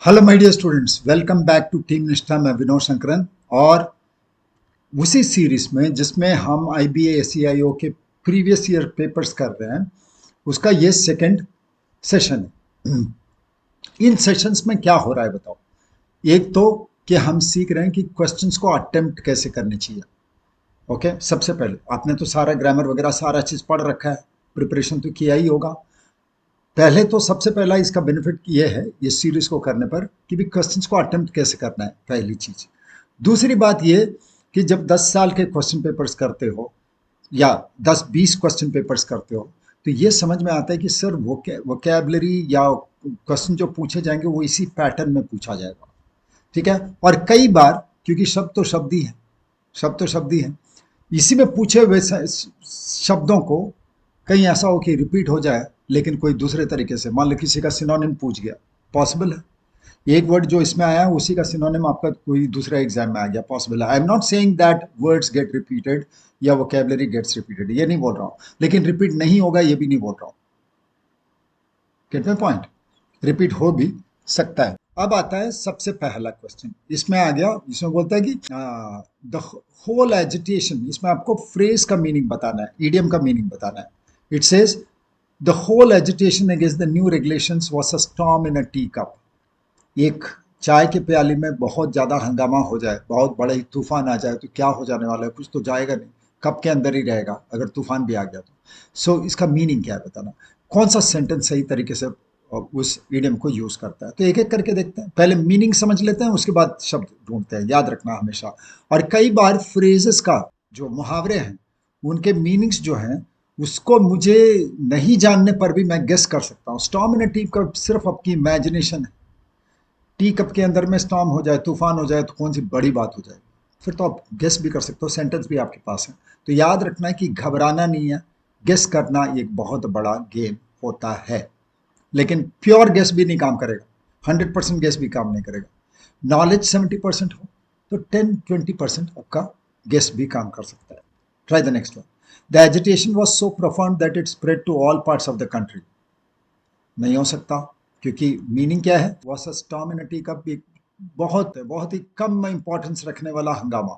Hello my dear students, welcome back to team Nishtha. मैं विनोद शंकरन और उसी सीरीज में जिसमें हम IBA SEIO के प्रीवियस ईयर पेपर्स कर रहे हैं, उसका ये सेकंड सेशन है। इन सेशंस में क्या हो रहा है बताओ। एक तो कि हम सीख रहे हैं कि क्वेश्चंस को अटेम्प्ट कैसे करने चाहिए। ओके, सबसे पहले आपने तो सारा ग्रामर वगैरह सारा चीज पढ़ रखा है, प्रिपरेशन तो किया ही होगा। पहले तो सबसे पहला इसका बेनिफिट ये है ये सीरीज को करने पर कि भी क्वेश्चंस को अटेम्प्ट कैसे करना है, पहली चीज। दूसरी बात ये कि जब 10 साल के क्वेश्चन पेपर्स करते हो या 10-20 क्वेश्चन पेपर्स करते हो तो ये समझ में आता है कि सर वोकैबलरी या क्वेश्चन जो पूछे जाएंगे वो इसी पैटर्न में पूछा जाएगा। ठीक है, और कई बार क्योंकि शब्द तो शब्द ही है, शब्द तो शब्द ही है, इसी में पूछे हुए शब्दों को कहीं ऐसा हो कि रिपीट हो जाए लेकिन कोई दूसरे तरीके से, मान लो किसी का सिनोनिम पूछ गया, पॉसिबल है। एक वर्ड जो इसमें आया है उसी का सिनोनिम आपका कोई दूसरा एग्जाम में आ गया, पॉसिबल है। I am not saying that words get repeated या वोकैबुलरी गेट्स रिपीटेड, ये नहीं बोल रहा हूं, लेकिन रिपीट नहीं होगा ये भी नहीं बोल रहा हूं। गेट माय पॉइंट, रिपीट हो भी सकता है। अब आता है सबसे पहला क्वेश्चन, इसमें आ गया, इसमें बोलता है कि द होल एजिटेशन, इसमें आपको फ्रेज का मीनिंग बताना है, ईडियम का मीनिंग बताना है। It says the whole agitation against the new regulations was a storm in a tea cup. एक चाय के प्याली में बहुत ज्यादा हंगामा हो जाए, बहुत बड़ा ही तूफान आ जाए तो क्या हो जाने वाला है, कुछ तो जाएगा नहीं, कप के अंदर ही रहेगा अगर तूफान भी आ गया तो। सो इसका मीनिंग क्या है बताना। कौन सा सेंटेंस सही तरीके से उस इडियम को यूज करता है, तो एक एक करके देखते हैं। पहले मीनिंग समझ लेते हैं, उसके बाद शब्द ढूंढते हैं, याद रखना हमेशा। और कई बार फ्रेजेस का जो मुहावरे हैं उनके मीनिंग्स जो हैं उसको मुझे नहीं जानने पर भी मैं गेस कर सकता हूँ। Storm in a tea cup सिर्फ आपकी इमेजिनेशन है। टी कप के अंदर में स्टॉर्म हो जाए, तूफान हो जाए तो कौन सी बड़ी बात हो जाएगी, फिर तो आप गेस भी कर सकते हो, सेंटेंस भी आपके पास है। तो याद रखना है कि घबराना नहीं है, गेस करना एक बहुत बड़ा गेम होता है। लेकिन प्योर गेस भी नहीं काम करेगा, 100% गेस भी काम नहीं करेगा। नॉलेज 70% हो तो 10-20% आपका गेस भी काम कर सकता है। Try the next one. The agitation was so profound that it spread to all parts of the country. नहीं हो सकता, क्योंकि मीनिंग क्या है, was a storm in a tea cup, एक बहुत बहुत ही कम इंपॉर्टेंस रखने वाला हंगामा।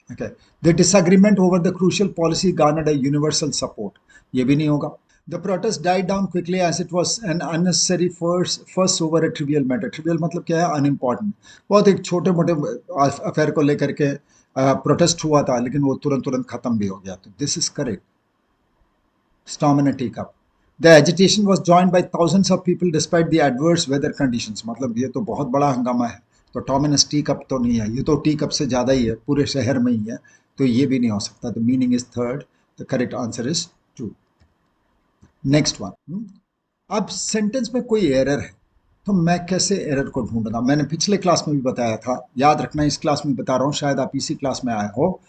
Okay, the disagreement over the crucial policy garnered a universal support, ये भी नहीं होगा। The protest died down quickly as it was an unnecessary first over a trivial matter. Trivial मतलब क्या है, अनइम्पॉर्टेंट, बहुत एक छोटे मोटे अफेयर को लेकर के प्रोटेस्ट हुआ था लेकिन वो तुरंत तुरंत खत्म भी हो गया, तो this is correct. Storm in a teacup. The agitation was joined by thousands of people despite the adverse weather conditions. मतलब ये तो बहुत बड़ा हंगामा है। तो टॉम इन टी कप तो नहीं है, ये तो टी कप से ज़्यादा ही है, पूरे शहर में ही है, तो ये भी नहीं हो सकता। The meaning is third, the correct answer is two. Next one. अब सेंटेंस में कोई एरर है तो मैं कैसे एरर को ढूंढना, मैंने पिछले क्लास में भी बताया था, याद रखना, इस क्लास में बता रहा हूँ, शायद आप इसी क्लास में आए हो।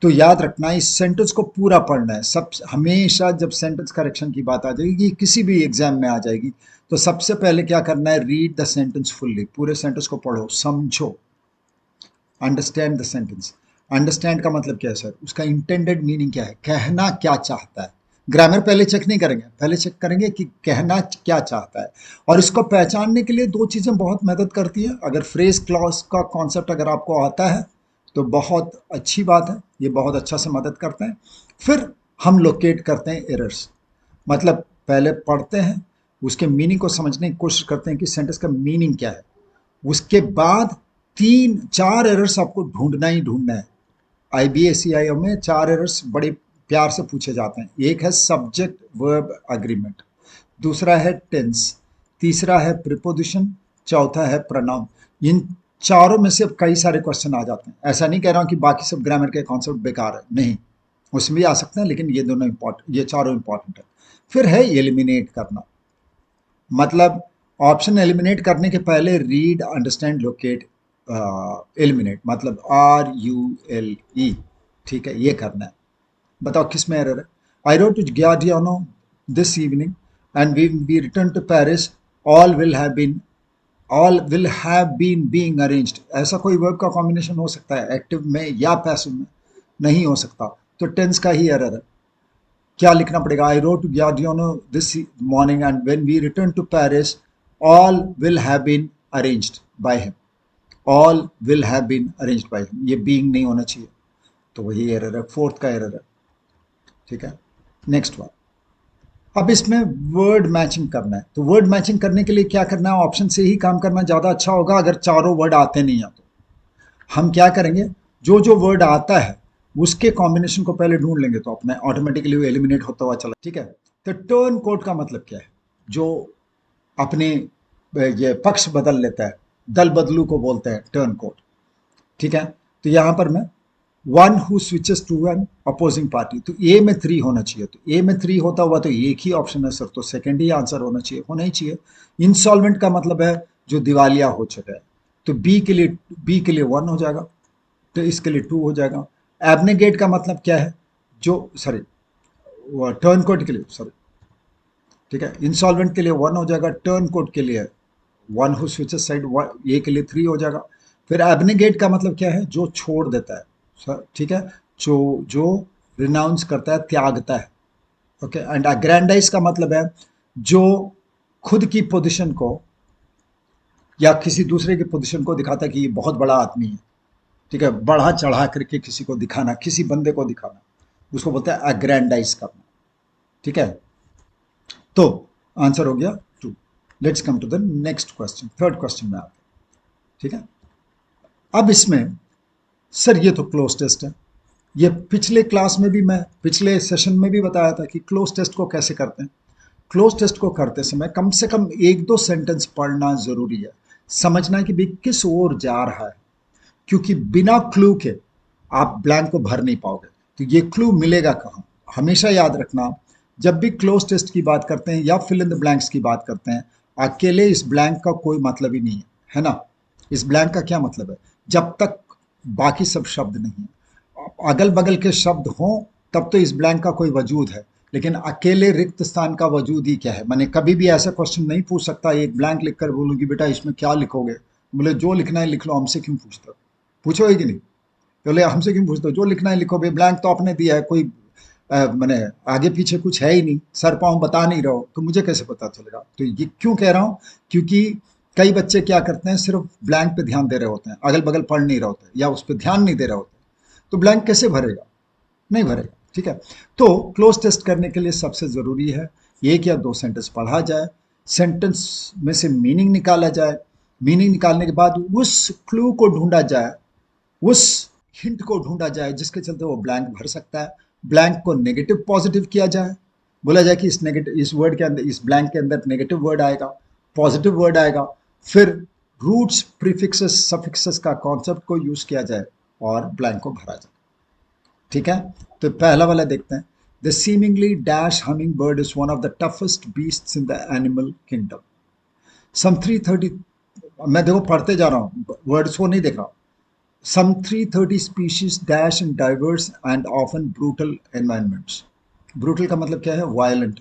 तो याद रखना इस सेंटेंस को पूरा पढ़ना है। सब हमेशा जब सेंटेंस करेक्शन की बात आ जाएगी, किसी भी एग्जाम में आ जाएगी, तो सबसे पहले क्या करना है, रीड द सेंटेंस फुल्ली, पूरे सेंटेंस को पढ़ो, समझो, अंडरस्टैंड द सेंटेंस। अंडरस्टैंड का मतलब क्या है सर, उसका इंटेंडेड मीनिंग क्या है, कहना क्या चाहता है। ग्रामर पहले चेक नहीं करेंगे, पहले चेक करेंगे कि कहना क्या चाहता है। और इसको पहचानने के लिए दो चीज़ें बहुत मदद करती है। अगर फ्रेज क्लॉज का कॉन्सेप्ट अगर आपको आता है तो बहुत अच्छी बात है, ये बहुत अच्छा से मदद करते हैं। फिर हम लोकेट करते हैं एरर्स, मतलब पहले पढ़ते हैं, उसके मीनिंग को समझने की कोशिश करते हैं कि सेंटेंस का मीनिंग क्या है। उसके बाद 3-4 एरर्स आपको ढूंढना ही ढूंढना है। IBA-CIO में 4 एरर्स बड़े प्यार से पूछे जाते हैं। एक है सब्जेक्ट वर्ब अग्रीमेंट, दूसरा है टेंस, तीसरा है प्रिपोजिशन, चौथा है प्रनाउन। इन चारों में से कई सारे क्वेश्चन आ जाते हैं। ऐसा नहीं कह रहा हूं कि बाकी सब ग्रामर के कॉन्सेप्ट बेकार है, नहीं, उसमें भी आ सकते हैं, लेकिन ये दोनों इंपॉर्टेंट, ये चारों इंपॉर्टेंट है। फिर है एलिमिनेट करना, मतलब ऑप्शन एलिमिनेट करने के पहले रीड अंडरस्टैंड लोकेट एलिमिनेट, मतलब RULE, ठीक है, ये करना है। बताओ किस में एरर है। I wrote to Giardino this evening and we return to Paris, all will have been, all will have been being arranged. ऐसा कोई वर्ब का कॉम्बिनेशन हो सकता है एक्टिव में या पैसिव में, नहीं हो सकता, तो टेंस का ही एरर है। क्या लिखना पड़ेगा, I wrote Giardino this morning and when we return to Paris all will have been arranged by him, all will have been arranged by him, ये बीइंग नहीं होना चाहिए, तो वही एरर है, फोर्थ का एरर है। ठीक है, नेक्स्ट वन। अब इसमें वर्ड मैचिंग करना है, तो वर्ड मैचिंग करने के लिए क्या करना है, ऑप्शन से ही काम करना ज़्यादा अच्छा होगा अगर चारों वर्ड आते नहीं हैं तो। हम क्या करेंगे, जो जो वर्ड आता है उसके कॉम्बिनेशन को पहले ढूंढ लेंगे तो अपने ऑटोमेटिकली वो एलिमिनेट होता हुआ चला। ठीक है, तो टर्न कोड का मतलब क्या है, जो अपने ये पक्ष बदल लेता है, दल बदलू को बोलते हैं टर्न कोड। ठीक है, तो यहां पर मैं one who switches to an opposing party, तो ए में 3 होना चाहिए, तो ए में 3 होता हुआ तो एक ही ऑप्शन है सर, तो सेकंड ही आंसर होना ही चाहिए। इंसॉल्वेंट का मतलब है जो दिवालिया हो चुका है, तो बी के लिए 1 हो जाएगा, तो इसके लिए 2 हो जाएगा। एब्नेगेट का मतलब क्या है, जो सॉरी टर्न कोड के लिए सॉरी, ठीक है, इंसॉल्वेंट के लिए 1 हो जाएगा, टर्न कोड के लिए वन हु स्विचेस साइड, ए के लिए 3 हो जाएगा। फिर एब्नेगेट का मतलब क्या है, जो छोड़ देता है, ठीक है, जो रिनाउंस करता है, त्यागता है। ओके, एंड अग्रैंडाइज का मतलब है जो खुद की पोजीशन को या किसी दूसरे की पोजीशन को दिखाता है कि ये बहुत बड़ा आदमी है। ठीक है, बढ़ा चढ़ा करके किसी को दिखाना, किसी बंदे को दिखाना, उसको बोलते हैं अग्रैंडाइज करना। ठीक है, तो आंसर हो गया 2। Let's come to the next question, third question में आते हैं। ठीक है, अब इसमें सर ये तो क्लोज टेस्ट है, ये पिछले क्लास में भी, मैं पिछले सेशन में भी बताया था कि क्लोज टेस्ट को कैसे करते हैं। क्लोज टेस्ट को करते समय कम से कम 1-2 सेंटेंस पढ़ना जरूरी है, समझना है कि भाई किस ओर जा रहा है, क्योंकि बिना क्लू के आप ब्लैंक को भर नहीं पाओगे, तो ये क्लू मिलेगा कहाँ। हमेशा याद रखना, जब भी क्लोज टेस्ट की बात करते हैं या फिल इन द ब्लैंक्स की बात करते हैं, अकेले इस ब्लैंक का कोई मतलब ही नहीं है ना। इस ब्लैंक का क्या मतलब है, जब तक बाकी सब शब्द नहीं है, अगल बगल के शब्द हों तब तो इस ब्लैंक का कोई वजूद है, लेकिन अकेले रिक्त स्थान का वजूद ही क्या है। मैंने कभी भी ऐसा क्वेश्चन नहीं पूछ सकता, एक ब्लैंक लिखकर बोलूँ कि बेटा इसमें क्या लिखोगे, बोले जो लिखना है लिख लो, हमसे क्यों पूछते हो, पूछोगे कि नहीं, बोले हमसे क्यों पूछते हो, जो लिखना है लिखो भाई, ब्लैंक तो आपने दिया है, कोई मैंने आगे पीछे कुछ है ही नहीं, सर पाँव बता नहीं रहो, तो मुझे कैसे पता चलेगा। तो ये क्यों कह रहा हूँ, क्योंकि कई बच्चे क्या करते हैं, सिर्फ ब्लैंक पे ध्यान दे रहे होते हैं, अगल बगल पढ़ नहीं रहे होते या उस पर ध्यान नहीं दे रहे होते, तो ब्लैंक कैसे भरेगा, नहीं भरेगा। ठीक है, तो क्लोज टेस्ट करने के लिए सबसे जरूरी है 1 या 2 सेंटेंस पढ़ा जाए, सेंटेंस में से मीनिंग निकाला जाए, मीनिंग निकालने के बाद उस क्लू को ढूंढा जाए, उस हिंट को ढूंढा जाए जिसके चलते वो ब्लैंक भर सकता है। ब्लैंक को नेगेटिव पॉजिटिव किया जाए, बोला जाए कि इस वर्ड के अंदर, इस ब्लैंक के अंदर नेगेटिव वर्ड आएगा, पॉजिटिव वर्ड आएगा, फिर रूट्स प्रीफिक्सेस सफिक्सेस का कॉन्सेप्ट को यूज किया जाए और ब्लैंक को भरा जाए। ठीक है, तो पहला वाला देखते हैं, the seemingly dash humming bird is one of the toughest beasts in the animal kingdom. Some 330, मैं देखो पढ़ते जा रहा हूँ, वर्ड्स को नहीं देख रहा हूँ। Some 330 species dash in diverse and often brutal environments. Brutal का मतलब क्या है, वायलेंट।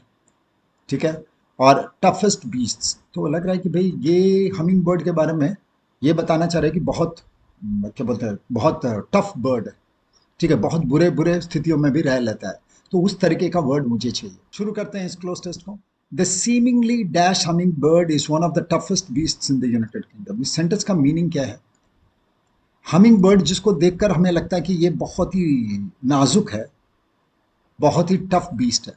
ठीक है, और टफेस्ट बीस्ट्स, तो लग रहा है कि भाई ये हमिंग बर्ड के बारे में ये बताना चाह रहे हैं कि बहुत क्या बोलते हैं, बहुत टफ बर्ड है। ठीक है, बहुत बुरे बुरे स्थितियों में भी रह लेता है, तो उस तरीके का वर्ड मुझे चाहिए। शुरू करते हैं इस क्लोज टेस्ट को। The seemingly dash humming bird is one of the toughest beasts in the United kingdom. इस सेंटेंस का मीनिंग क्या है, हमिंग बर्ड जिसको देखकर हमें लगता है कि ये बहुत ही नाजुक है, बहुत ही टफ बीस्ट है,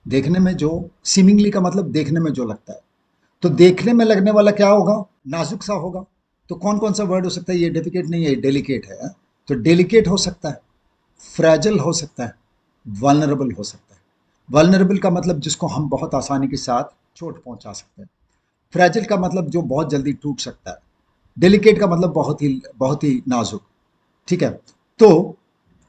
देखने में जो, सीमिंगली का मतलब देखने में जो लगता है, तो देखने में लगने वाला क्या होगा, नाजुक सा होगा। तो कौन कौन सा वर्ड हो सकता है, ये डेलिकेट नहीं है, डेलिकेट है, तो डेलिकेट हो सकता है, फ्रैजिल हो सकता है, वल्नरेबल हो सकता है। वल्नरेबल का मतलब जिसको हम बहुत आसानी के साथ चोट पहुंचा सकते हैं, फ्रैजिल का मतलब जो बहुत जल्दी टूट सकता है, डेलिकेट का मतलब बहुत ही नाजुक। ठीक है, तो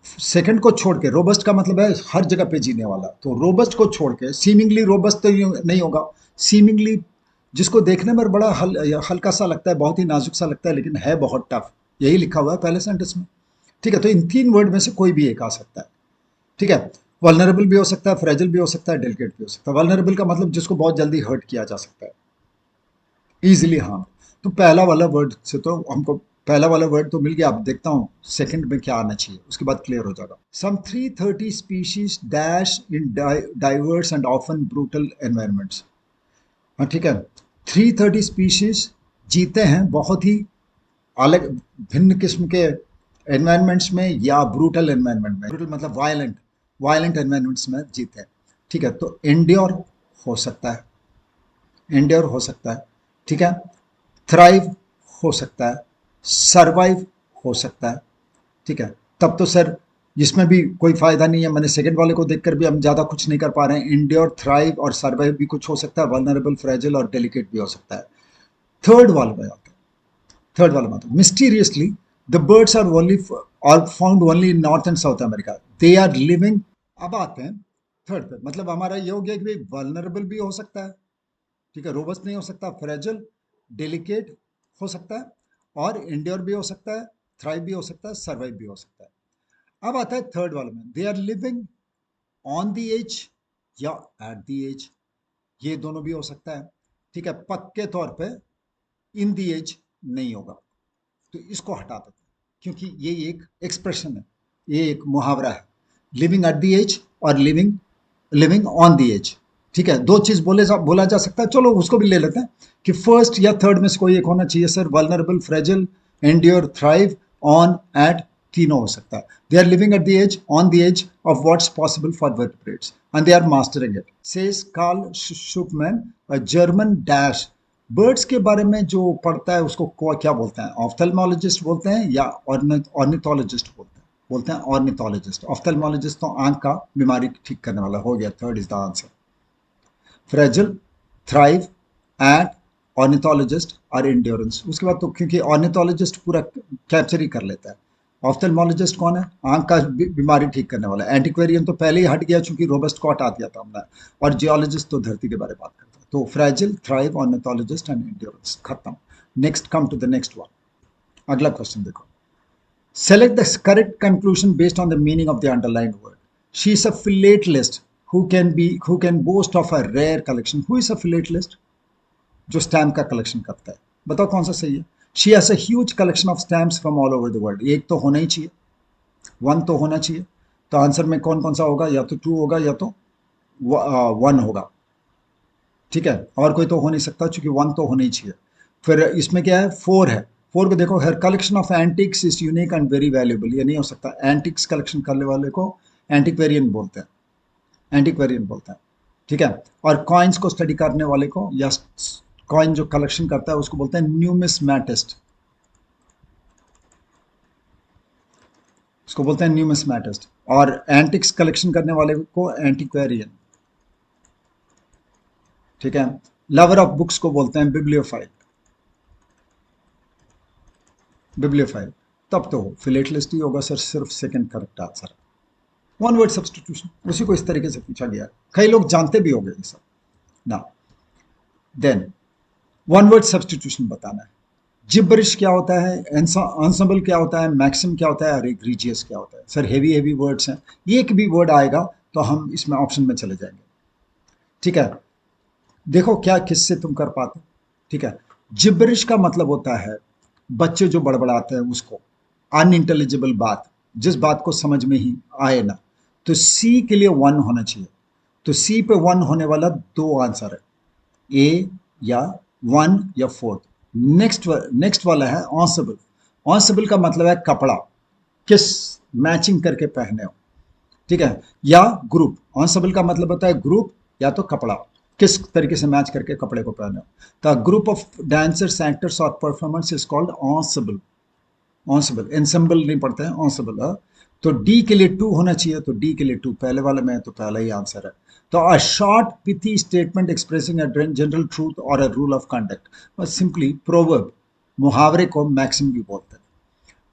सेकंड को छोड़ के, रोबस्ट का मतलब है हर जगह पे जीने वाला, तो रोबस्ट को छोड़ के सीमिंगली रोबस्ट तो नहीं होगा, सीमिंगली जिसको देखने में बड़ा हल्का सा लगता है, बहुत ही नाजुक सा लगता है, लेकिन है बहुत टफ, यही लिखा हुआ है पहले सेंटेंस में। ठीक है, तो इन 3 वर्ड में से कोई भी एक आ सकता है। ठीक है, वल्नरेबल भी हो सकता है, फ्रेजिल भी हो सकता है, डेलिकेट भी हो सकता है। वल्नरेबल का मतलब जिसको बहुत जल्दी हर्ट किया जा सकता है, इजिली हार्म। तो पहला वाला वर्ड से तो हमको, पहला वाला वर्ड तो मिल गया, अब देखता हूँ सेकंड में क्या आना चाहिए, उसके बाद क्लियर हो जाएगा। सम 330 species dash in diverse and often brutal environments. हाँ ठीक है, 330 स्पीशीज जीते हैं बहुत ही अलग भिन्न किस्म के एनवायरनमेंट्स में या ब्रूटल एनवायरनमेंट में, ब्रूटल मतलब वायलेंट वायलेंट एनवायरनमेंट्स में जीते हैं। ठीक है, तो एंड्योर हो सकता है, एंड्योर हो सकता है, ठीक है, थ्राइव हो सकता है, सरवाइव हो सकता है। ठीक है, तब तो सर इसमें भी कोई फायदा नहीं है, मैंने सेकंड वाले को देखकर भी हम ज्यादा कुछ नहीं कर पा रहे हैं। इंड्योर, थ्राइव और सर्वाइव भी कुछ हो सकता है, वल्नरेबल, फ्रेजिल और डेलिकेट भी हो सकता है। थर्ड वाले में आता है, थर्ड वाले में आता है mysteriously the birds are only are found only in North and South America, they are living. अब आते हैं थर्ड पे, मतलब हमारा ये हो गया कि भाई वल्नरेबल भी हो सकता है, ठीक है, रोबस्ट नहीं हो सकता, फ्रेजिल, डेलिकेट हो सकता है, और इंड्योर भी हो सकता है, थ्राइव भी हो सकता है, सर्वाइव भी हो सकता है। अब आता है थर्ड वाले में, they are living on the edge या एट द एज, ये दोनों भी हो सकता है। ठीक है, पक्के तौर पे इन द एज नहीं होगा, तो इसको हटा देते हैं, क्योंकि ये एक एक्सप्रेशन है, ये एक मुहावरा है, लिविंग एट द एज और living living on the edge. ठीक है, दो चीज बोला जा सकता है, चलो उसको भी ले लेते हैं कि फर्स्ट या थर्ड में से कोई एक होना चाहिए sir, vulnerable, fragile, endure, thrive, on, at, तीनों हो सकता है। They are living at the edge, on the edge of what's possible for vertebrates and they are mastering it, says Carl Schuckman, a German dash. Birds के बारे में जो पढ़ता है उसको क्या बोलते हैं, ऑफ्थेल्मोलॉजिस्ट बोलते हैं या ऑर्निथोलॉजिस्ट बोलते हैं ऑर्निथोलॉजिस्ट। ऑफ्थेल्मोलॉजिस्ट तो आंख का बीमारी ठीक करने वाला हो गया, third is the answer. Fragile, thrive, at, ornithologist और इंड्योरेंस। उसके बाद तो क्योंकि ऑर्निथोलॉजिस्ट पूरा कैप्चर ही कर लेता है। ऑफ्थेल्मोलॉजिस्ट कौन है, आंख का बीमारी ठीक करने वाला। एंटिक्वेरियन तो पहले ही हट गया चूंकि रोबस्ट को हटा दिया था हमने, और जियोलॉजिस्ट तो धरती के बारे में बात करता है। तो fragile, thrive, ornithologist and endurance, खत्म। Next, come to the next one. अगला क्वेश्चन देखो, select the correct conclusion based on the meaning of the underlined word. She is a philatelist who can boast of a rare collection. Who is a philatelist? जो stamp का collection करता है, बताओ कौन सा सही है। She has a huge collection of stamps from all over the world, एक तो होना ही चाहिए, वन तो होना चाहिए। तो आंसर में कौन कौन सा होगा, या तो टू होगा या तो वन होगा। ठीक है, और कोई तो हो नहीं सकता क्योंकि वन तो होना ही चाहिए। फिर इसमें क्या है, फोर है। फोर को देखो, हर collection of antiques is unique and very valuable, ये नहीं हो सकता। एंटिक्स कलेक्शन करने वाले को एंटिक्वेरियन बोलते हैं, एंटिक्वेरियन बोलते हैं। ठीक है, और कॉइन्स को स्टडी करने वाले को या कॉइन जो कलेक्शन करता है उसको बोलते हैं न्यूमिस्मैटिस्ट, उसको बोलते हैं न्यूमिस्मैटिस्ट। और एंटिक्स कलेक्शन करने वाले को एंटिक्वेरियन। ठीक है, लवर ऑफ बुक्स को बोलते हैं बिब्लियोफाइल, बिब्लियोफाइल। तब तो फिलेटलिस्ट ही होगा सर, सिर्फ second correct answer. One word substitution, उसी को इस तरीके से पूछा गया, कई लोग जानते भी होंगे ये सब ना। देन वन वर्ड सब्सटीट्यूशन बताना है। जिब्रिश क्या होता है, एंसेंबल क्या होता है, मैक्सिम क्या होता है, और एग्रीजियस क्या होता है। सर हेवी हेवी वर्ड्स हैं, एक भी वर्ड आएगा तो हम इसमें ऑप्शन में चले जाएंगे। ठीक है, देखो क्या किससे तुम कर पाते। ठीक है, जिब्रिश का मतलब होता है बच्चे जो बड़बड़ाते हैं उसको, अनइंटेलिजिबल बात, जिस बात को समझ में ही आए ना। तो सी के लिए वन होना चाहिए, तो सी पे वन होने वाला दो आंसर है, ए या वन या फोर्थ। नेक्स्ट वाला है ऑन्सेबल। ऑन्सेबल का मतलब है कपड़ा, किस मैचिंग करके पहने हो। ठीक है, या ग्रुप, ऑन्सेबल का मतलब होता है ग्रुप या तो कपड़ा, किस तरीके से मैच करके कपड़े को पहने हो। तो ग्रुप ऑफ डांसर्स, एक्टर्स और परफॉर्मर्स इज कॉल्ड ऑन्सेबल। ऑन्सेबल, एंसेंबल नहीं पढ़ते हैं, ऑन्सेबल। तो डी के लिए टू होना चाहिए, तो डी के लिए टू, पहले वाले में तो पहला ही आंसर है। तो a short pithy statement expressing a general truth और अ रूल ऑफ कंडक्ट, बस सिंपली प्रोवर्ब, मुहावरे को मैक्सिम भी बोलते हैं।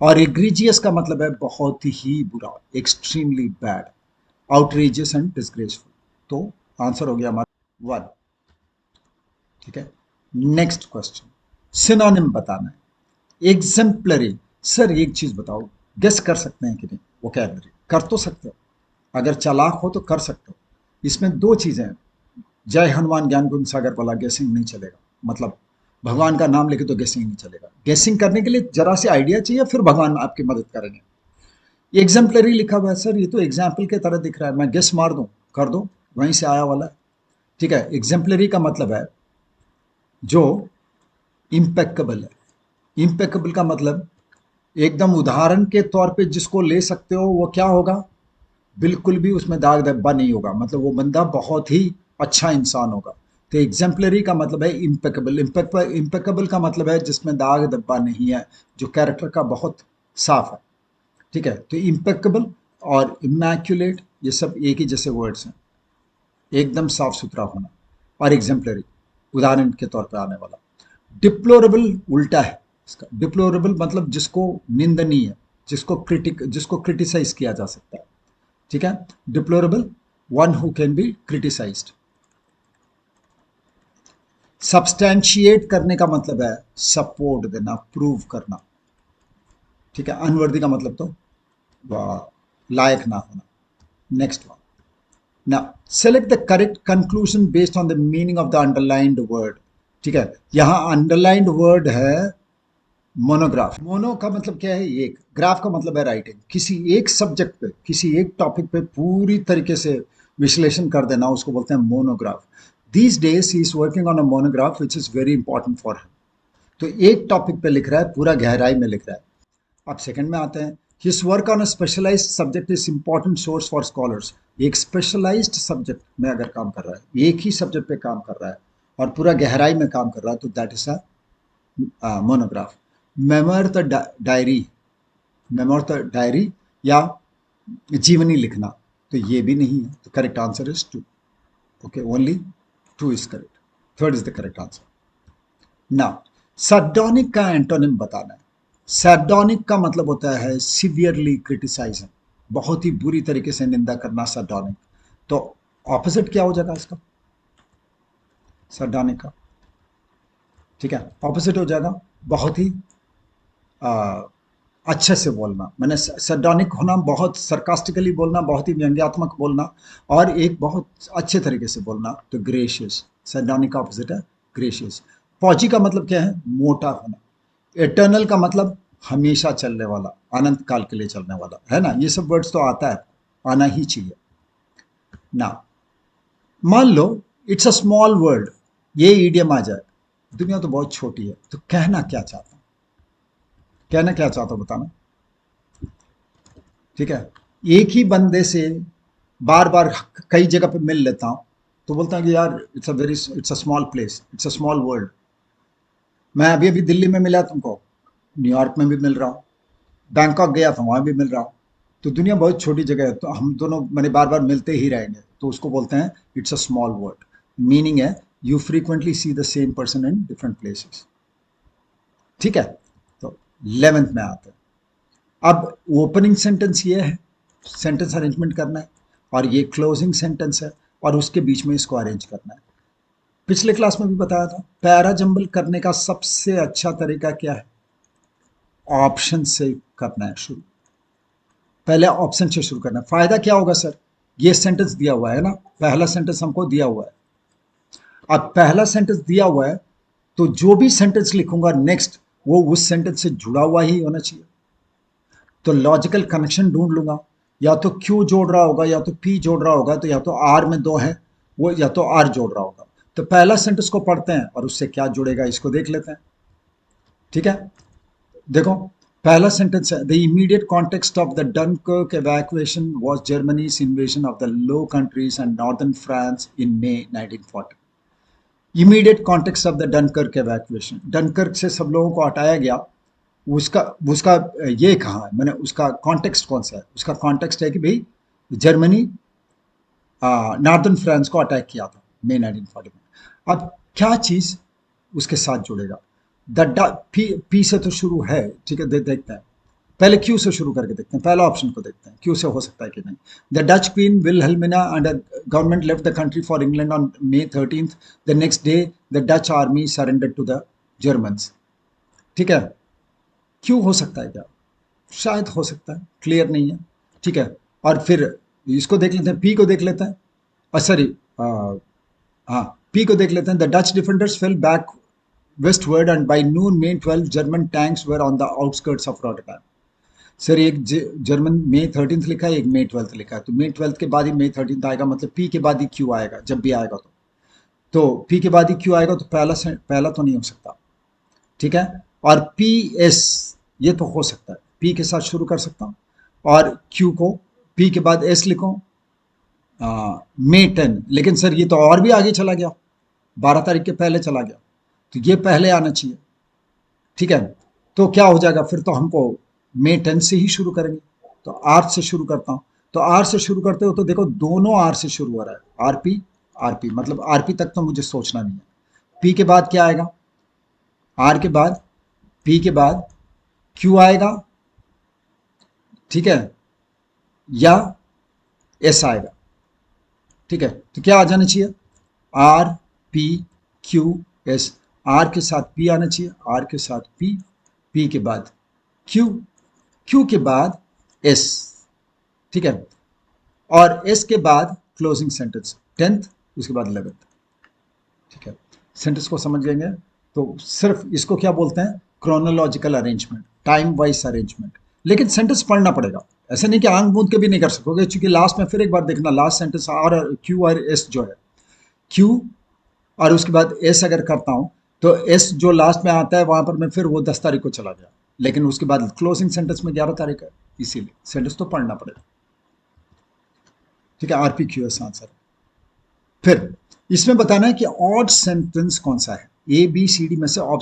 और एग्रीजियस का मतलब है बहुत ही बुरा, extremely bad, outrageous and disgraceful. तो आंसर हो गया हमारा वन। ठीक है, नेक्स्ट क्वेश्चन, सिनोनिम बताना है। एग्जेम्पलरी, सर एक चीज बताओ, गेस कर सकते हैं कि नहीं, वोकैबुलरी कर तो सकते हो, अगर चालाक हो तो कर सकते हो। इसमें दो चीजें हैं, जय हनुमान ज्ञान गुण सागर वाला गेसिंग नहीं चलेगा, मतलब भगवान का नाम लेके तो गेसिंग नहीं चलेगा। गेसिंग करने के लिए जरा से आइडिया चाहिए, फिर भगवान आपकी मदद करेंगे। एग्जाम्पलरी लिखा हुआ है सर, ये तो एग्जाम्पल के तरह दिख रहा है, मैं गेस मार दूं, कर दो, वहीं से आया वाला है। ठीक है, एग्जाम्पलरी का मतलब है जो इम्पेक्केबल है। इम्पेक्केबल का मतलब एकदम उदाहरण के तौर पे जिसको ले सकते हो वो क्या होगा, बिल्कुल भी उसमें दाग धब्बा नहीं होगा, मतलब वो बंदा बहुत ही अच्छा इंसान होगा। तो एग्जाम्पलरी का मतलब है इम्पेकेबल। इम्पेकेबल का मतलब है जिसमें दाग धब्बा नहीं है, जो कैरेक्टर का बहुत साफ है। ठीक है, तो इम्पेकेबल और इमैक्युलेट ये सब एक ही जैसे वर्ड्स हैं, एकदम साफ सुथरा होना। और एग्जाम्पलरी उदाहरण के तौर पर आने वाला। डिप्लोरेबल उल्टा है इसका। डिप्लोरेबल मतलब जिसको निंदनीय, जिसको क्रिटिसाइज किया जा सकता है। ठीक है, deplorable one who can be criticised. Substantiate करने का मतलब है सपोर्ट देना, प्रूव करना। ठीक है, अनवर्दी का मतलब तो लायक ना होना। Next one. Now select the correct conclusion based on the meaning of the underlined word. ठीक है, यहां अंडरलाइंड वर्ड है मोनोग्राफ। मोनो का मतलब क्या है, एक। ग्राफ का मतलब है राइटिंग। किसी एक सब्जेक्ट पे, किसी एक टॉपिक पे पूरी तरीके से विश्लेषण कर देना, उसको बोलते हैं monograph. These days he is working on a monograph which is very important for him. तो एक टॉपिक पे लिख रहा है, पूरा गहराई में लिख रहा है। अब सेकंड में आते हैं। His work on a specialised subject is important source for scholars. एक स्पेशलाइज्ड सब्जेक्ट में अगर काम कर रहा है, एक ही सब्जेक्ट पे काम कर रहा है और पूरा गहराई में काम कर रहा है, तो that is a monograph. Memoir the diary, memoir the diary या जीवनी लिखना, तो ये भी नहीं है। तो correct answer is two. Okay, only two is correct. Third is the correct answer. Now sardonic का एंटोनिम बताना है। सार्डोनिक का मतलब होता है सिवियरली क्रिटिसाइजिंग, बहुत ही बुरी तरीके से निंदा करना सार्डोनिक। तो ऑपोजिट क्या हो जाएगा इसका, सार्डोनिक का? ठीक है, ऑपोजिट हो जाएगा बहुत ही आ, अच्छे से बोलना। मैंने सरडॉनिक होना, बहुत सरकास्टिकली बोलना, बहुत ही व्यंग्यात्मक बोलना, और एक बहुत अच्छे तरीके से बोलना, तो ग्रेशियस। सरडॉनिक का ऑपोजिट है ग्रेशियस। पॉजी का मतलब क्या है, मोटा होना। एटर्नल का मतलब हमेशा चलने वाला, अनंत काल के लिए चलने वाला, है ना। ये सब वर्ड्स तो आता है, आना ही चाहिए ना। मान लो इट्स अ स्मॉल वर्ल्ड, ये ईडियम आ जाए, दुनिया तो बहुत छोटी है, तो कहना क्या चाहता हूं, कहना क्या चाहता हूं बताना। ठीक है, एक ही बंदे से बार बार कई जगह पे मिल लेता हूँ, तो बोलता हूँ कि यार it's a small place, it's a small world. मैं अभी अभी दिल्ली में मिला तुमको, न्यूयॉर्क में भी मिल रहा हूँ, बैंकॉक गया था वहां भी मिल रहा हूँ। तो दुनिया बहुत छोटी जगह है, तो हम दोनों मैंने बार बार मिलते ही रहेंगे, तो उसको बोलते हैं it's a small world. Meaning है you frequently see the same person in different places. ठीक है, तो 11th में आते हैं। अब ओपनिंग सेंटेंस ये है, सेंटेंस अरेंजमेंट करना है, और ये क्लोजिंग सेंटेंस है, और उसके बीच में इसको अरेंज करना है। पिछले क्लास में भी बताया था, पैरा जंबल करने का सबसे अच्छा तरीका क्या है, ऑप्शन से करना है शुरू। पहले ऑप्शन से शुरू करना है। फायदा क्या होगा सर, ये सेंटेंस दिया हुआ है ना, पहला सेंटेंस हमको दिया हुआ है। अब पहला सेंटेंस दिया हुआ है, तो जो भी सेंटेंस लिखूंगा नेक्स्ट, वो उस सेंटेंस से जुड़ा हुआ ही होना चाहिए। तो लॉजिकल कनेक्शन ढूंढ लूंगा, या तो क्यू जोड़ रहा होगा, या तो पी जोड़ रहा होगा, तो या तो आर में दो है वो, या तो आर जोड़ रहा होगा। तो पहला सेंटेंस को पढ़ते हैं और उससे क्या जुड़ेगा इसको देख लेते हैं। ठीक है, देखो पहला सेंटेंस है, the immediate context of the Dunkirk evacuation was Germany's invasion of the Low Countries and northern France in May 1940। Immediate context of the Dunkirk evacuation, Dunkirk से सब लोगों को हटाया गया, उसका उसका ये कहाँ है, मैंने उसका कॉन्टेक्स्ट कौन सा है, उसका कॉन्टेक्स्ट है कि भाई जर्मनी नॉर्दर्न फ्रांस को अटैक किया था मई 1940 में। अब क्या चीज उसके साथ जुड़ेगा, पी से तो शुरू है, ठीक है, देखते हैं। पहले क्यू से शुरू करके देखते हैं, पहला ऑप्शन को देखते हैं, क्यू से हो सकता है कि नहीं। The Dutch queen Wilhelmina and government left the country for England on May 13th। The next day the Dutch army surrender to the Germans. ठीक है, क्यू हो सकता है क्या, शायद हो सकता है, क्लियर नहीं है। ठीक है, और फिर इसको देख लेते हैं, पी को देख लेते हैं, सॉरी, हाँ, पी को देख लेते हैं। The Dutch defenders fell back westward and by noon May 12 German tanks were on the outskirts of Rotterdam। Sir एक जर्मन May 13th लिखा है, एक May 12th लिखा है, तो May 12th के बाद ही May 13th आएगा, मतलब पी के बाद ही क्यू आएगा, जब भी आएगा तो पी के बाद ही क्यू आएगा, तो पहला तो नहीं हो सकता। ठीक है। और पी एस, ये तो हो सकता है, पी के साथ शुरू कर सकता हूँ और क्यू को पी के बाद एस लिखूं, मे 10। लेकिन सर ये तो और भी आगे चला गया, 12 तारीख के पहले चला गया, तो ये पहले आना चाहिए। ठीक है, तो क्या हो जाएगा फिर, तो हमको मे 10 से ही शुरू करेंगे। तो आर से शुरू करता हूं, तो आर से शुरू करते हो तो देखो दोनों आर से शुरू हो रहा है, आरपी आरपी, मतलब आरपी तक तो मुझे सोचना नहीं है। पी के बाद क्या आएगा, आर के बाद, पी के बाद क्यू आएगा, ठीक है, या एस आएगा। ठीक है, तो क्या आ जाना चाहिए, R P Q S. R के साथ पी आना चाहिए, आर के साथ पी, पी के बाद क्यू, क्यू के बाद एस। ठीक है, और एस के बाद क्लोजिंग सेंटेंस 10th, उसके बाद 11th। ठीक है, सेंटेंस को समझ लेंगे तो सिर्फ इसको क्या बोलते हैं, chronological arrangement, time wise arrangement. लेकिन सेंटेंस पढ़ना पड़ेगा, ऐसा नहीं कि आंख मूंद के भी नहीं कर सकोगे, क्योंकि लास्ट में फिर एक बार देखना, लास्ट सेंटेंस आर क्यू और एस जो है, क्यू और उसके बाद एस अगर करता हूं तो एस जो लास्ट में आता है वहां पर मैं फिर वो 10 तारीख को चला गया, लेकिन उसके बाद क्लोजिंग सेंटेंस में 11 तारीख है, इसीलिए सेंटेंस तो पढ़ना पड़ेगा। ठीक है, आरपी क्यू एस आंसर। फिर इसमें बताना है कि ऑड सेंटेंस कौन सा है, ए बी सी डी में से ऑड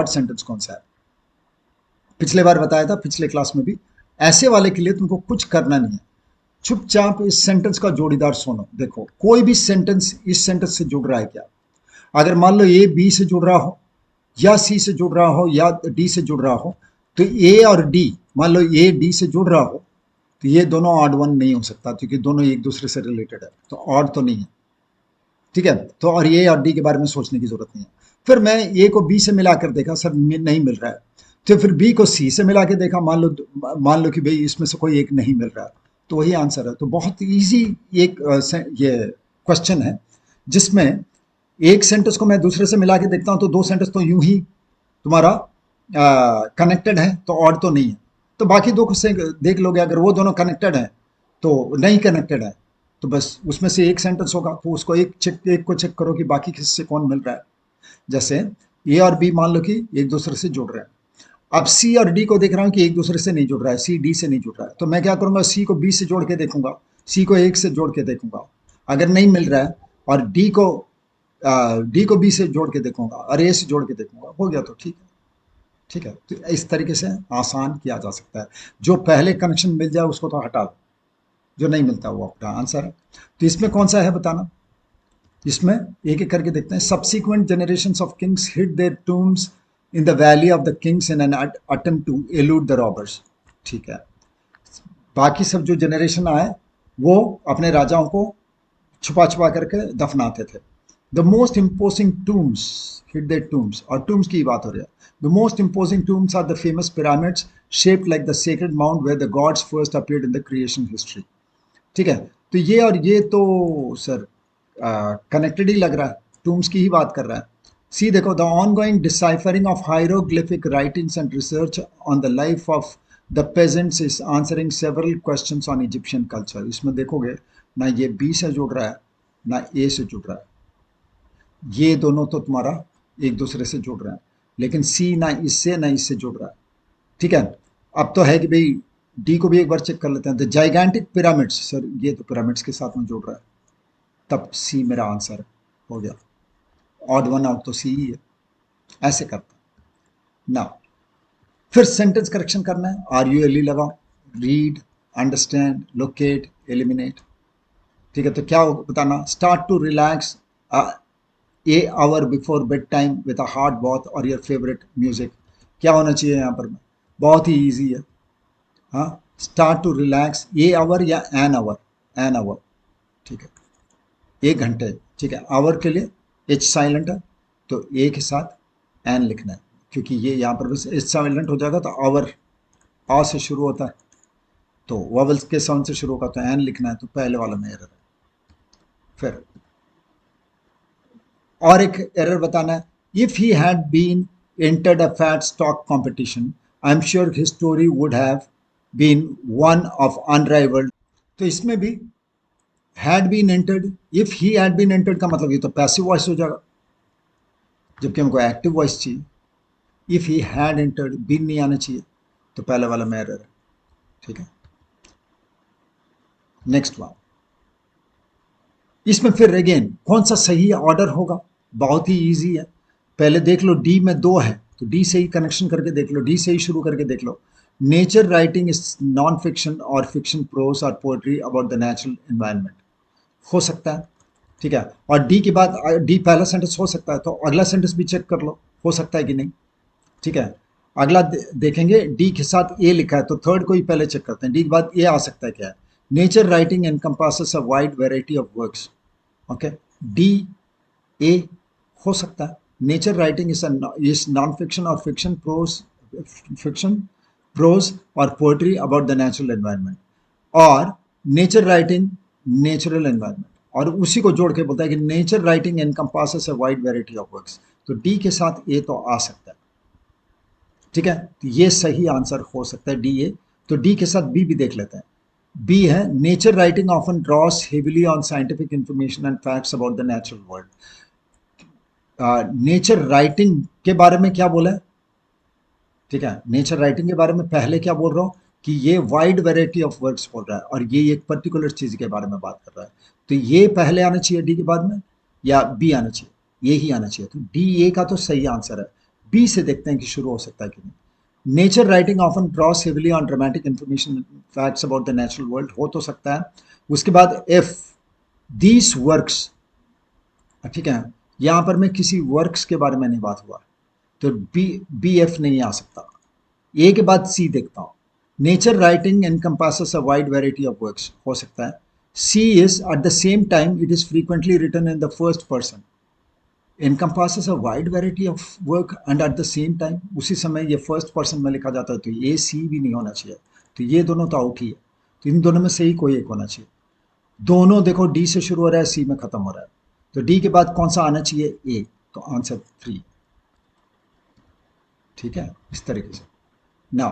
सेंटेंस कौन सा है। पिछले बार बताया था, पिछले क्लास में भी, ऐसे वाले के लिए तुमको कुछ करना नहीं है, चुपचाप इस सेंटेंस का जोड़ीदार सुनो। देखो कोई भी सेंटेंस इस सेंटेंस से जुड़ रहा है क्या, अगर मान लो ए बी से जुड़ रहा हो, या सी से जुड़ रहा हो, या डी से जुड़ रहा हो, तो ए और डी, मान लो ए डी से जुड़ रहा हो, तो ये दोनों ऑड वन नहीं हो सकता, क्योंकि दोनों एक दूसरे से रिलेटेड है, तो ऑड तो नहीं है। ठीक है, तो और ए और डी के बारे में सोचने की जरूरत नहीं है। फिर मैं ए को बी से मिलाकर देखा, सर नहीं मिल रहा है, तो फिर बी को सी से मिला के देखा, मान लो कि भाई इसमें से कोई एक नहीं मिल रहा है, तो वही आंसर है। तो बहुत इजी एक ये क्वेश्चन है, जिसमें एक सेंटेंस को मैं दूसरे से मिला के देखता हूं तो दो सेंटेंस तो यूं ही तुम्हारा कनेक्टेड है, तो ऑड तो नहीं है। तो बाकी दो को से देख लोगे, अगर वो दोनों कनेक्टेड है तो नहीं कनेक्टेड है, तो बस उसमें से एक सेंटेंस होगा, तो उसको एक को चेक करो कि बाकी किससे कौन मिल रहा है। जैसे ए और बी मान लो कि एक दूसरे से जुड़ रहे हैं, अब सी और डी को देख रहा हूं कि एक दूसरे से नहीं जुड़ रहा है, सी डी से नहीं जुड़ रहा है, तो मैं क्या करूंगा, सी को बी से जोड़ के देखूंगा, सी को एक से जोड़ के देखूंगा, अगर नहीं मिल रहा है, और डी को बी से जोड़ के देखूंगा और ए से जोड़ के देखूंगा, हो गया तो ठीक है। ठीक है, तो इस तरीके से आसान किया जा सकता है। जो पहले कनेक्शन मिल जाए उसको तो हटा दो, जो नहीं मिलता वो आपका आंसर है। तो इसमें कौन सा है बताना, इसमें एक एक करके देखते हैं। Subsequent generation of kings hid their tombs in the valley of the kings in an attempt to elude the robbers. ठीक है, बाकी सब जो जनरेशन आए वो अपने राजाओं को छुपा छुपा करके दफनाते थे। The most imposing tombs hit their tombs, और टूम्स की बात हो रही है। The most imposing tombs are the famous pyramids shaped like the sacred mount where the gods first appeared in the creation history. ठीक है, तो ये और ये तो सर कनेक्टेड ही लग रहा है, टूम्स की ही बात कर रहा है। सी देखो, the ongoing deciphering of hieroglyphic writings and research on the life of the pageants is answering several questions on Egyptian culture. इसमें देखोगे ना ये बी से जुड़ रहा है ना ए से जुड़ रहा है, ये दोनों तो तुम्हारा एक दूसरे से जुड़ रहे हैं, लेकिन सी ना इससे ना इससे जुड़ रहा है। ठीक है, अब तो है कि भाई डी को भी एक बार चेक कर लेते हैं। द जाइगैंटिक पिरामिड्स, सर ये तो पिरामिड्स के साथ में जुड़ रहा है, तब सी मेरा आंसर हो गया। ऑड वन आउट तो सी ही है, ऐसे करता ना। फिर सेंटेंस करेक्शन करना है, आर यू एल ई लगाओ, रीड, अंडरस्टैंड, लोकेट, एलिमिनेट। ठीक है, तो क्या बताना, start to relax a hour before bed time with a hot bath और योर फेवरेट म्यूजिक। क्या होना चाहिए यहाँ पर, बहुत ही ईजी है। हाँ, start to relax a hour या एन आवर। ठीक है, 1 घंटे। ठीक है, आवर के लिए एच साइलेंट है, तो ए के साथ एन लिखना है, क्योंकि ये यहाँ पर बस एच साइलेंट हो जाएगा तो आवर आ से शुरू होता है, तो वॉवल्स के साउंड से शुरू होगा, तो एन लिखना है, तो पहले वाला में एरर है। फिर और एक एरर बताना है, if he had been entered a fat stock competition, I'm sure his story would have been one of unrivaled। तो इसमें भी had been entered, if he had been entered का मतलब ये तो पैसिव वॉइस हो जाएगा, जबकि हमको एक्टिव वॉइस चाहिए। If he had entered, been नहीं आना चाहिए, तो पहले वाला में एरर है। ठीक है, नेक्स्ट वन। इसमें फिर अगेन कौन सा सही ऑर्डर होगा, बहुत ही इजी है। पहले देख लो डी में 2 है, तो डी से ही कनेक्शन करके देख लो, डी से ही शुरू करके देख लो। Nature writing is non fiction और फिक्शन प्रोज और poetry about the natural environment, हो सकता है। ठीक है, और डी के बाद डी पहला सेंटेंस हो सकता है, तो अगला सेंटेंस भी चेक कर लो हो सकता है कि नहीं। ठीक है, अगला देखेंगे डी के साथ ए लिखा है, तो थर्ड को ही पहले चेक करते हैं, डी के बाद ए आ सकता है क्या है। Nature writing encompasses a wide variety of works, okay, D A हो सकता है। Nature writing is non fiction और फिक्शन प्रोज और poetry about the natural environment, और नेचर राइटिंग नेचुरल एनवायरनमेंट, और उसी को जोड़ के बोलता है कि nature writing encompasses a wide variety of works, तो डी के साथ ए तो आ सकता है। ठीक है, तो ये सही आंसर हो सकता है डी ए। तो डी के साथ बी भी देख लेते हैं। बी है nature writing often draws heavily on scientific information and facts about the natural world. Nature writing के बारे में क्या बोला है? ठीक है, नेचर राइटिंग के बारे में पहले क्या बोल रहा हूं कि ये वाइड वैरायटी ऑफ वर्क्स बोल रहा है, और ये एक पर्टिकुलर चीज के बारे में बात कर रहा है, तो ये पहले आना चाहिए डी के बाद में, या बी आना चाहिए? ये ही आना चाहिए, तो डी ए का तो सही आंसर है। बी से देखते हैं कि शुरू हो सकता है कि नहीं। Nature writing often draws heavily on dramatic information facts about the natural world, हो तो सकता है। उसके बाद एफ, दीस वर्क्स, ठीक है, यहां पर मैं किसी वर्क्स के बारे में नहीं बात हुआ, तो बी बी एफ नहीं आ सकता। ए के बाद सी देखता हूं, nature writing encompasses a wide variety of works, हो सकता है। C is at the same time it is frequently written in the first person, encompasses a wide variety of work and at the same time, उसी समय ये first person में लिखा जाता है, तो ए सी भी नहीं होना चाहिए, तो ये दोनों तो आउट ही है। तो इन दोनों में से ही कोई एक होना चाहिए। दोनों देखो डी से शुरू हो रहा है, सी में खत्म हो रहा है, तो डी के बाद कौन सा आना चाहिए? ए, तो आंसर 3। ठीक है, इस तरीके से। Now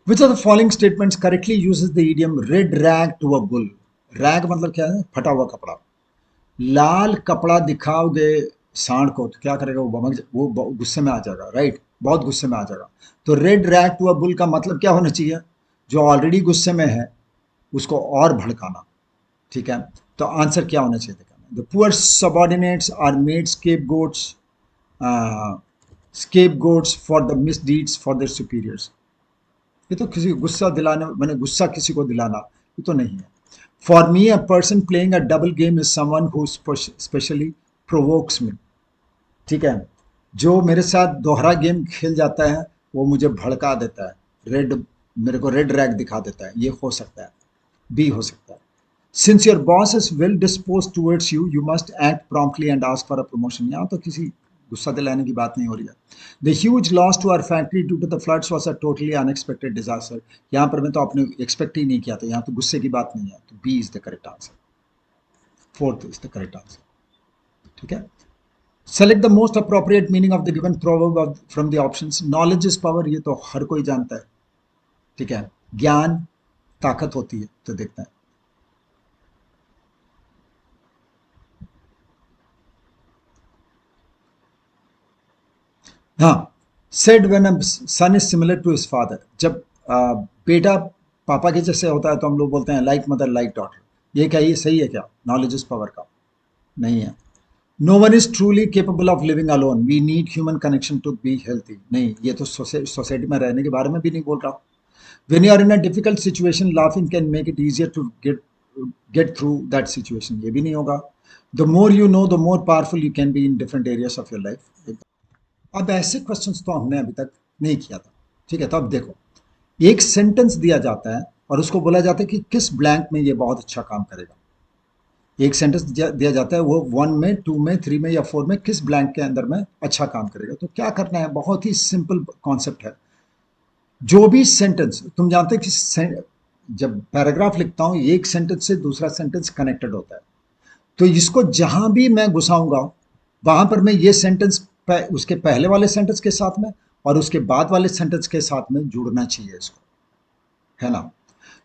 which of the following statements correctly uses the idiom red rag to a bull? Rag मतलब क्या है? फटा हुआ कपड़ा। लाल कपड़ा दिखाओगे सांड को तो क्या करेगा? वो गुस्से में आ जाएगा, राइट, बहुत गुस्से में आ जाएगा। तो red rag to a bull का मतलब क्या होना चाहिए? जो ऑलरेडी गुस्से में है उसको और भड़काना। ठीक है, तो आंसर क्या होना चाहिए? The poor subordinates are made scapegoats for the misdeeds for their superiors, ये तो किसी को गुस्सा दिलाने, मैंने गुस्सा किसी को दिलाना, ये तो नहीं है। For me a person playing a double game is someone who specially provokes me, ठीक है, जो मेरे साथ दोहरा गेम खेल जाता है वो मुझे भड़का देता है, रेड, मेरे को रेड रैग दिखा देता है, ये हो सकता है, बी हो सकता है। Since your boss is well dispose towards you, you must act promptly and ask for a promotion, यहाँ तो किसी गुस्सा दिलाने की बात नहीं हो रही है। The huge loss to our factory due to the floods was a totally unexpected disaster, यहाँ पर मैं तो आपने एक्सपेक्ट ही नहीं किया था, यहाँ तो गुस्से की बात नहीं है, तो B is the correct answer, fourth is the correct answer. ठीक है, select the most appropriate meaning of the given proverb from the options. Knowledge is power, ये तो हर कोई जानता है। ठीक है, ज्ञान ताकत होती है, तो देखते हैं। हाँ, said when a son is similar to his father, जब बेटा पापा के जैसे होता है तो हम लोग बोलते हैं लाइक मदर लाइक डॉटर, ये क्या, ये सही है क्या? नॉलेज इज पावर का नहीं है। No one is truly capable of living alone, we need human connection to be healthy, नहीं, ये तो सोसाइटी में रहने के बारे में भी नहीं बोल रहा। When you are in a difficult situation laughing can make it easier to get through that situation, ये भी नहीं होगा। The more you know the more powerful you can be in different areas of your life. अब ऐसे questions तो हमने अभी तक नहीं किया था। ठीक है, तो अब देखो, एक सेंटेंस दिया जाता है और उसको बोला जाता है कि किस ब्लैंक में ये बहुत अच्छा काम करेगा। एक सेंटेंस दिया जाता है, वो 1 में, 2 में, 3 में या 4 में किस ब्लैंक के अंदर में अच्छा काम करेगा। तो क्या करना है, बहुत ही सिंपल कॉन्सेप्ट है। जो भी सेंटेंस, तुम जानते हैं कि जब पैराग्राफ लिखता हूं एक सेंटेंस से दूसरा सेंटेंस कनेक्टेड होता है, तो इसको जहां भी मैं घुसाऊंगा वहां पर मैं ये सेंटेंस उसके पहले वाले सेंटेंस के साथ में और उसके बाद वाले सेंटेंस के साथ में जुड़ना चाहिए इसको, है ना।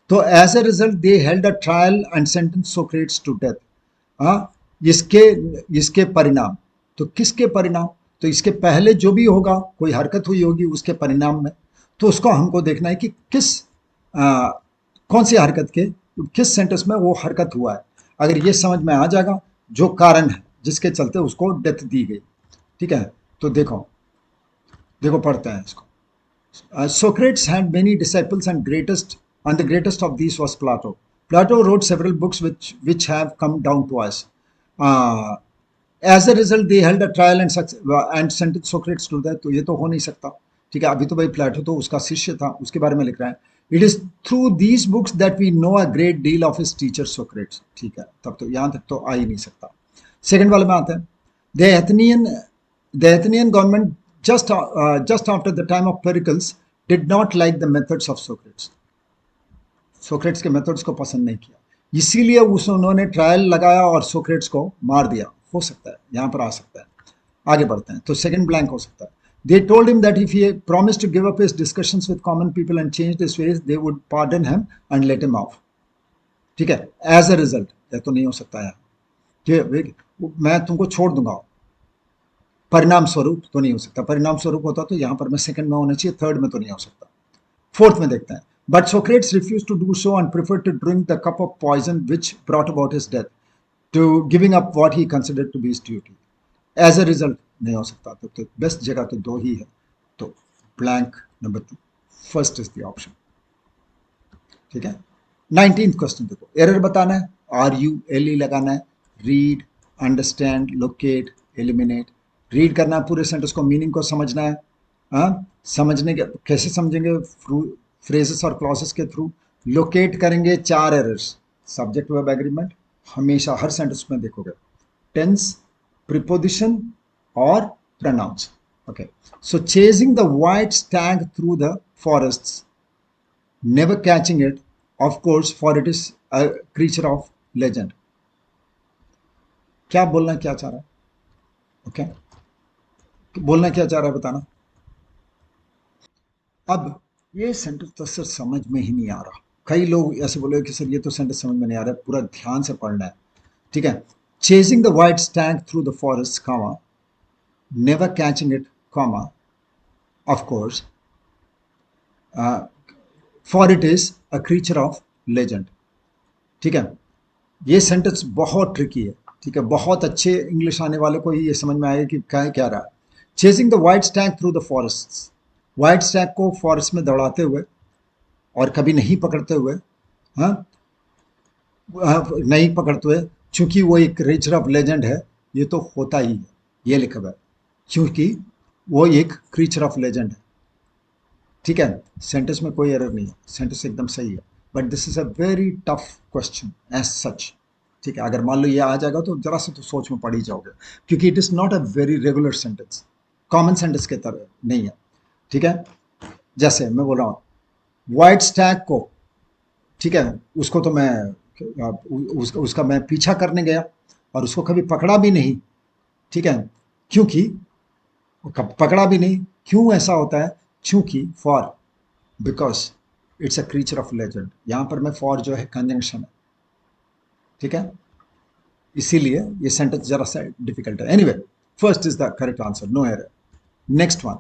तो as a result they held a trial and sentence Socrates to death. हाँ, इसके इसके परिणाम, तो किसके परिणाम? तो इसके पहले जो भी होगा, कोई हरकत हुई होगी उसके परिणाम में, तो उसको हमको देखना है कि कौन सी हरकत के किस सेंटेंस में वो हरकत हुआ है। अगर ये समझ में आ जाएगा जो कारण है जिसके चलते उसको डेथ दी गई, ठीक है। तो देखो देखो पढ़ते हैं इसको। Socrates had many disciples, and the greatest of these was Plato. Plato wrote several books which have come down to us. Uh, as a result, they held a trial and sentenced Socrates to death. तो ये तो हो नहीं सकता, ठीक है। अभी तो भाई प्लेटो तो उसका शिष्य था, उसके बारे में लिख रहा है। It is through these books that we know a great deal of his teacher Socrates, ठीक है। तब तो यहाँ तक तो आ ही नहीं सकता। सेकंड वाले में आते हैं। The Athenian The Athenian government, just after the time of Pericles, did not like the methods of Socrates. Socrates के मेथड्स को पसंद नहीं किया, इसीलिए उन्होंने ट्रायल लगाया और सोक्रेट्स को मार दिया। हो सकता है यहाँ पर आ सकता है। आगे बढ़ते हैं, तो सेकंड ब्लैंक हो सकता है। They told him that if he promised to give up his discussions with common people and changed his ways, they would pardon him and let him off, ठीक है। एज अ रिजल्ट, यह तो नहीं हो सकता है कि मैं तुमको छोड़ दूंगा, परिणाम स्वरूप तो नहीं हो सकता। परिणाम स्वरूप होता तो यहां पर मैं सेकंड में होना चाहिए, थर्ड में तो नहीं हो सकता। फोर्थ में देखते हैं। But Socrates refuse to do so and prefer to drink the cup of poison which brought about his death, to giving up what he considered to be his duty. As a result नहीं हो सकता। तो best जगह तो दो ही है, तो blank number 2 first is the option, ठीक है। 19th क्वेश्चन देखो, एरर बताना है, आर यू एल ई लगाना है, read, understand, locate, eliminate. Read करना है पूरे सेंटेंस को, मीनिंग को समझना है। समझने के कैसे समझेंगे, फ्रेजेस और क्लॉसेस के थ्रू। लोकेट करेंगे 4 एरर्स, सब्जेक्ट वर्ब एग्रीमेंट हमेशा हर सेंटेंस में देखोगे, टेंस, प्रीपोजिशन और pronouns. Okay, so chasing the white stag through the forests, never catching it, of course, for it is a creature of legend. क्या बोलना क्या चाह रहा है, ओके बोलना क्या चाह रहा है बताना। अब ये सेंटेंस तो सर समझ में ही नहीं आ रहा। कई लोग ऐसे बोले कि सर ये तो सेंटेंस समझ में नहीं आ रहा है, पूरा ध्यान से पढ़ना है, ठीक है। Chasing the white stag through the forest, comma, never catching it, comma, of course, for it is a creature of legend, ठीक है। ये सेंटेंस बहुत ट्रिकी है, ठीक है। बहुत अच्छे इंग्लिश आने वाले को ही ये समझ में आएगा कि क्या रहा है। Chasing the white stag through the forest, white Stag को फॉरेस्ट में दौड़ाते हुए और कभी नहीं पकड़ते हुए, हाँ, नहीं पकड़ते हुए, चूंकि वो एक क्रीचर ऑफ लेजेंड है, ये तो होता ही है, ये लिखा हुआ है, क्योंकि वो एक क्रीचर ऑफ लेजेंड है, ठीक है। सेंटेंस में कोई एरर नहीं है, सेंटेंस एकदम सही है, but this is a very tough question as such, ठीक है। अगर मान लो ये आ जाएगा तो जरा सा तो सोच में पड़ ही जाओगे, क्योंकि it is not a very regular sentence, common sentence के तरह नहीं है, ठीक है। जैसे मैं बोल रहा हूँ व्हाइट स्टैग को, ठीक है, उसको तो मैं उसका मैं पीछा करने गया और उसको कभी पकड़ा भी नहीं, ठीक है, क्योंकि पकड़ा भी नहीं, क्यों ऐसा होता है, क्योंकि for, because it's a creature of legend. यहां पर मैं फॉर जो है कंजंक्शन है, ठीक है, इसीलिए ये सेंटेंस जरा सा डिफिकल्ट है। Anyway, first is the correct answer, no error. Next one,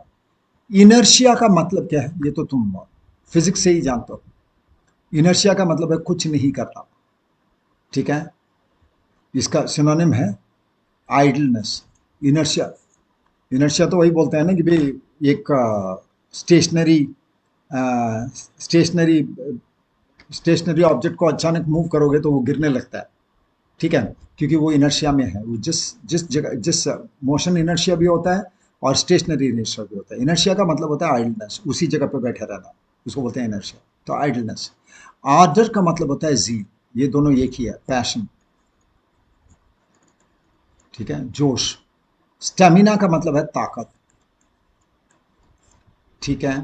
inertia का मतलब क्या है, ये तो तुम फिजिक्स से ही जानते हो। इनर्शिया का मतलब है कुछ नहीं करना, ठीक है। इसका सिनोनिम है आइडलनेस। इनर्शिया, इनर्शिया तो वही बोलते हैं ना कि भाई एक स्टेशनरी स्टेशनरी स्टेशनरी ऑब्जेक्ट को अचानक मूव करोगे तो वो गिरने लगता है, ठीक है, क्योंकि वो इनर्शिया में है। वो जिस जिस जगह जिस मोशन इनर्शिया भी होता है और स्टेशनरी इनर्शिया भी होता है। इनर्शिया का मतलब होता है आइडलनेस, उसी जगह पे बैठे रहना, उसको बोलते हैं इनर्शिया, तो आइडलनेस। आर्डर का मतलब होता है जील, ये दोनों एक ही है, पैशन, ठीक है, जोश। स्टेमिना का मतलब है ताकत, ठीक है।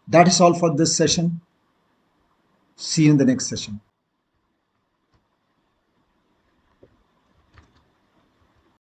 That is all for this session, see you in the next session.